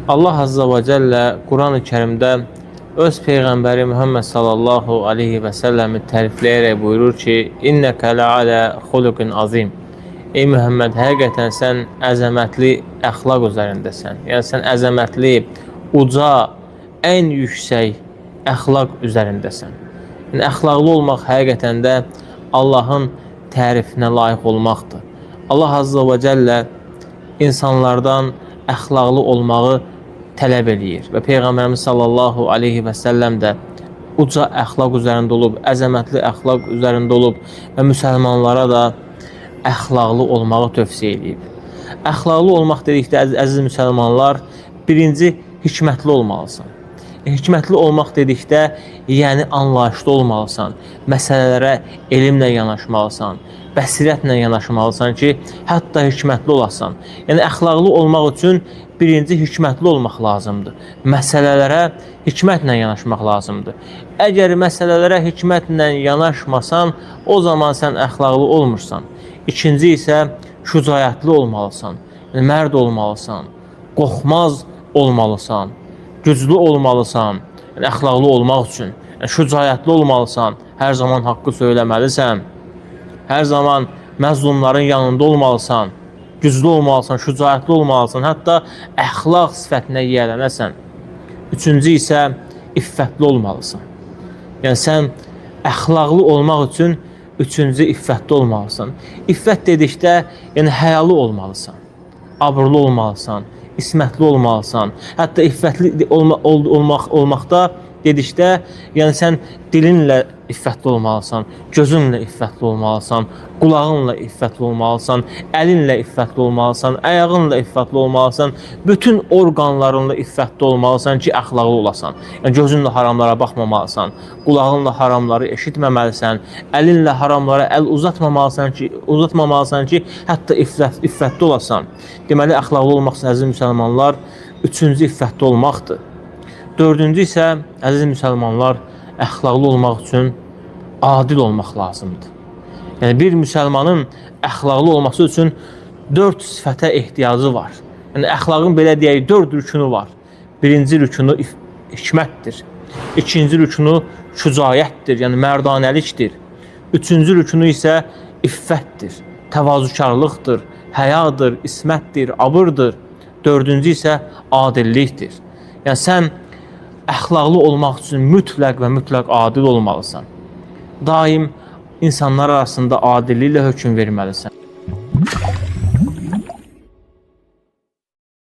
Allah Azza və Cəllə Quran-ı Kərimdə öz Peyğəmbəri Muhammed sallallahu aleyhi və səlləmi tərifləyərək buyurur ki, İnnəkə ləalə xuluqin azim. Ey Muhammed, həqiqətən sən əzəmətli əxlaq üzərindəsən. Yəni sən əzəmətli, uca, ən yüksək əxlaq üzərindəsən. Yəni əxlaqlı olmaq həqiqətən də Allahın tərifinə layiq olmaqdır. Allah Azza və Cəllə insanlardan əxlaqlı olmağı tələb eləyir və Peyğəmbərimiz sallallahu aleyhi və səlləm də uca əxlaq üzərində olub, əzəmətli əxlaq üzərində olub və müsəlmanlara da əxlaqlı olmağı tövsiyə eləyib. Əxlaqlı olmaq dedikdə, əziz müsəlmanlar, birinci hikmətli olmalısan. Hikmətli olmaq dedikdə, yəni anlayışlı olmalısan, məsələlərə elmlə yanaşmalısan, bəsirətlə yanaşmalısan ki, hətta hikmətli olasan. Yəni, əxlaqlı olmaq üçün birinci hikmətli olmaq lazımdır. Məsələlərə hikmətlə yanaşmaq lazımdır. Əgər məsələlərə hikmətlə yanaşmasan, o zaman sən əxlaqlı olmursan. İkinci isə şücaətli olmalısan, yəni, mərd olmalısan, qorxmaz olmalısan, güclü olmalısan, yəni, əxlaqlı olmaq üçün, yəni, şücaətli olmalısan, hər zaman haqqı söyləməlisən, hər zaman məzlumların yanında olmalısan, güclü olmalısan, şücaətli olmalısan, hətta əxlaq sifətinə yiyələnəsən. Üçüncü isə iffətli olmalısan. Yəni, sən əxlaqlı olmaq üçün üçüncü iffətli olmalısan. İffət dedikdə, yəni həyalı olmalısan, abrlı olmalısan, ismətli olmalısan. Hətta iffətli olmaqda dedikdə, yəni sən dilinlə iffətli olmalısan, gözünlə iffətli olmalısan, qulağınla iffətli olmalısan, əlinlə iffətli olmalısan, ayağınla iffətli olmalısan, bütün orqanlarınla iffətli olmalısan ki, əxlaqlı olasan. Yəni, gözünlə haramlara baxmamalısan, qulağınla haramları eşitməməlisən, əlinlə haramlara əl uzatmamalısan ki, hətta iffətli olasan. Deməli, əxlaqlı olmaq üçün, əziz müsəlmanlar, üçüncü iffətli olmaqdır. Dördüncü isə, əziz müsəlmanlar, əxlaqlı olmaq üçün adil olmaq lazımdır. Yəni, bir müsəlmanın əxlaqlı olması üçün 4 sifətə ehtiyacı var. Yəni, əxlaqın belə deyək, 4 rükünü var. Birinci rükünü hikmətdir. İkinci rükünü şücaətdir, yəni mərdanəlikdir. Üçüncü rükünü isə iffətdir, təvazükarlıqdır, həyadır, ismətdir, abırdır. Dördüncü isə adillikdir. Yəni, sən əxlaqlı olmaq üçün mütləq və mütləq adil olmalısan. Daim insanlar arasında adilliklə hökm verməlisən.